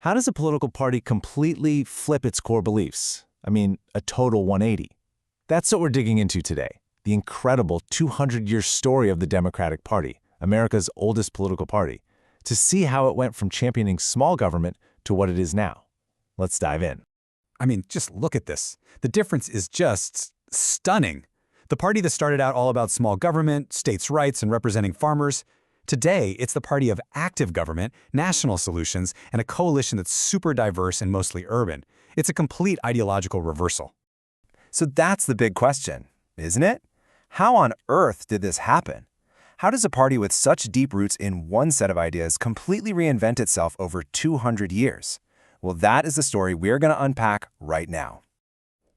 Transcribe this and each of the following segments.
How does a political party completely flip its core beliefs? I mean, a total 180. That's what we're digging into today, the incredible 200-year story of the Democratic Party, America's oldest political party, to see how it went from championing small government to what it is now. Let's dive in. I mean, just look at this. The difference is just stunning. The party that started out all about small government, states' rights, and representing farmers, today it's the party of active government, national solutions, and a coalition that's super diverse and mostly urban. It's a complete ideological reversal. So that's the big question, isn't it? How on earth did this happen? How does a party with such deep roots in one set of ideas completely reinvent itself over 200 years? Well, that is the story we're going to unpack right now.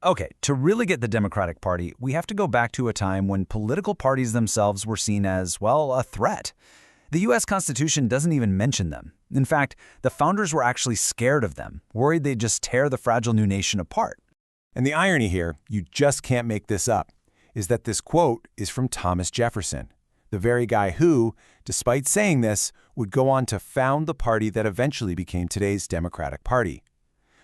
Okay, to really get the Democratic Party, we have to go back to a time when political parties themselves were seen as, well, a threat. The U.S. Constitution doesn't even mention them. In fact, the founders were actually scared of them, worried they'd just tear the fragile new nation apart. And the irony here, you just can't make this up, is that this quote is from Thomas Jefferson, the very guy who, despite saying this, would go on to found the party that eventually became today's Democratic Party.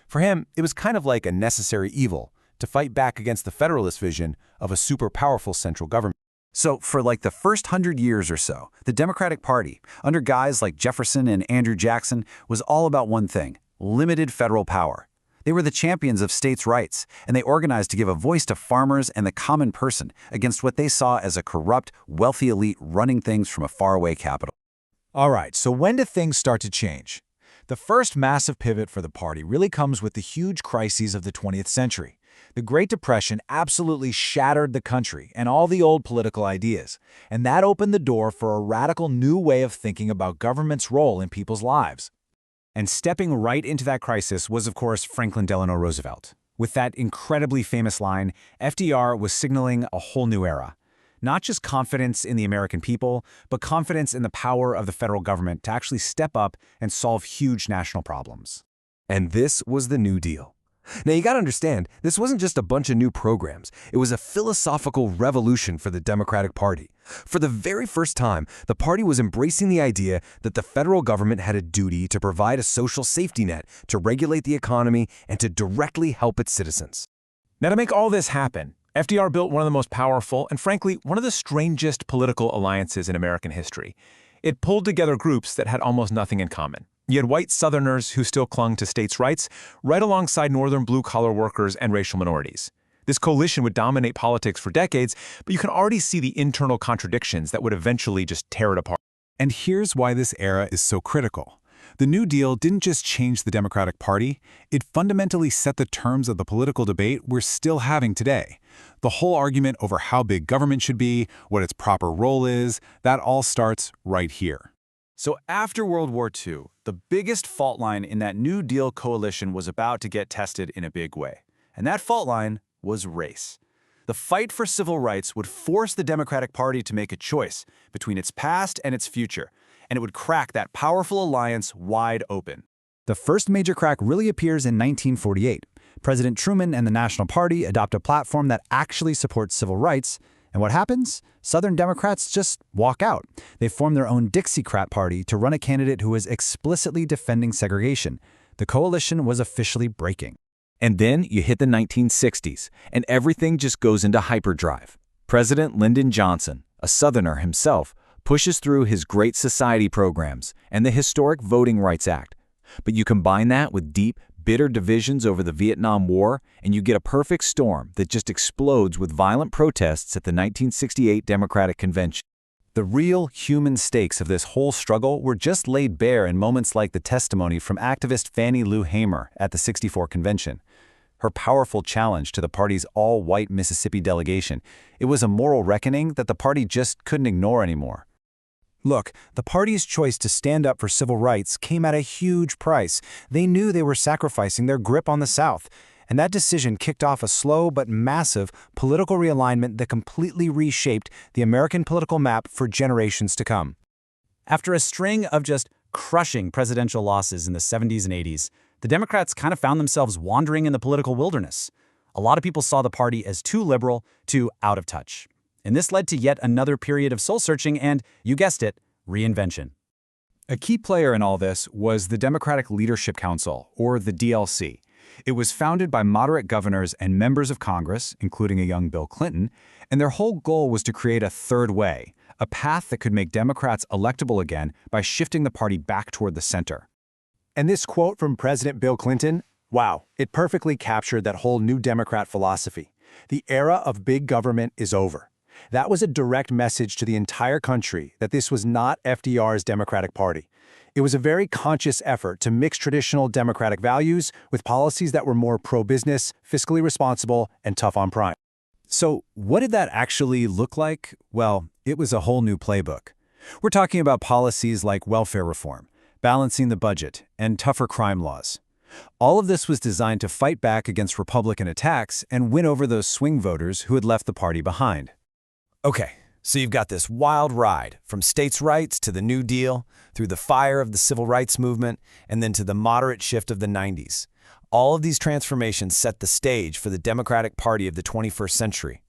For him, it was kind of like a necessary evil to fight back against the Federalist vision of a super powerful central government. So for like the first 100 years or so, the Democratic Party, under guys like Jefferson and Andrew Jackson, was all about one thing: limited federal power. They were the champions of states' rights, and they organized to give a voice to farmers and the common person against what they saw as a corrupt, wealthy elite running things from a faraway capital. All right, so when do things start to change? The first massive pivot for the party really comes with the huge crises of the 20th century. The Great Depression absolutely shattered the country and all the old political ideas, and that opened the door for a radical new way of thinking about government's role in people's lives. And stepping right into that crisis was, of course, Franklin Delano Roosevelt. With that incredibly famous line, FDR was signaling a whole new era. Not just confidence in the American people, but confidence in the power of the federal government to actually step up and solve huge national problems. And this was the New Deal. Now, you gotta understand, this wasn't just a bunch of new programs. It was a philosophical revolution for the Democratic Party. For the very first time, the party was embracing the idea that the federal government had a duty to provide a social safety net, to regulate the economy, and to directly help its citizens. Now, to make all this happen, FDR built one of the most powerful and, frankly, one of the strangest political alliances in American history. It pulled together groups that had almost nothing in common. You had white Southerners who still clung to states' rights, right alongside Northern blue-collar workers and racial minorities. This coalition would dominate politics for decades, but you can already see the internal contradictions that would eventually just tear it apart. And here's why this era is so critical. The New Deal didn't just change the Democratic Party, it fundamentally set the terms of the political debate we're still having today. The whole argument over how big government should be, what its proper role is, that all starts right here. So after World War II, the biggest fault line in that New Deal coalition was about to get tested in a big way. And that fault line was race. The fight for civil rights would force the Democratic Party to make a choice between its past and its future, and it would crack that powerful alliance wide open. The first major crack really appears in 1948. President Truman and the National Party adopt a platform that actually supports civil rights. And what happens? Southern Democrats just walk out. They form their own Dixiecrat party to run a candidate who was explicitly defending segregation. The coalition was officially breaking. And then you hit the 1960s, and everything just goes into hyperdrive. President Lyndon Johnson, a Southerner himself, pushes through his Great Society programs and the historic Voting Rights Act. But you combine that with deep, bitter divisions over the Vietnam War, and you get a perfect storm that just explodes with violent protests at the 1968 Democratic Convention. The real human stakes of this whole struggle were just laid bare in moments like the testimony from activist Fannie Lou Hamer at the '64 convention. Her powerful challenge to the party's all-white Mississippi delegation, it was a moral reckoning that the party just couldn't ignore anymore. Look, the party's choice to stand up for civil rights came at a huge price. They knew they were sacrificing their grip on the South, and that decision kicked off a slow but massive political realignment that completely reshaped the American political map for generations to come. After a string of just crushing presidential losses in the 70s and 80s, the Democrats kind of found themselves wandering in the political wilderness. A lot of people saw the party as too liberal, too out of touch. And this led to yet another period of soul-searching and, you guessed it, reinvention. A key player in all this was the Democratic Leadership Council, or the DLC. It was founded by moderate governors and members of Congress, including a young Bill Clinton, and their whole goal was to create a third way, a path that could make Democrats electable again by shifting the party back toward the center. And this quote from President Bill Clinton, wow, it perfectly captured that whole new Democrat philosophy. The era of big government is over. That was a direct message to the entire country that this was not FDR's Democratic Party. It was a very conscious effort to mix traditional Democratic values with policies that were more pro-business, fiscally responsible, and tough on crime. So what did that actually look like? Well, it was a whole new playbook. We're talking about policies like welfare reform, balancing the budget, and tougher crime laws. All of this was designed to fight back against Republican attacks and win over those swing voters who had left the party behind. Okay, so you've got this wild ride from states' rights to the New Deal, through the fire of the Civil Rights Movement, and then to the moderate shift of the 90s. All of these transformations set the stage for the Democratic Party of the 21st century.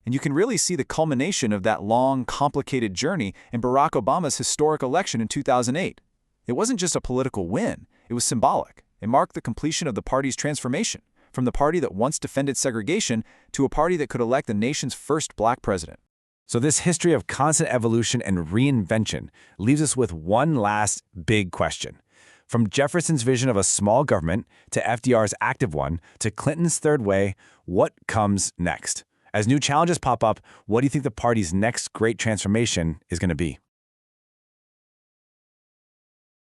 And you can really see the culmination of that long, complicated journey in Barack Obama's historic election in 2008. It wasn't just a political win, it was symbolic. It marked the completion of the party's transformation, from the party that once defended segregation to a party that could elect the nation's first black president. So this history of constant evolution and reinvention leaves us with one last big question. From Jefferson's vision of a small government to FDR's active one to Clinton's third way, what comes next? As new challenges pop up, what do you think the party's next great transformation is going to be?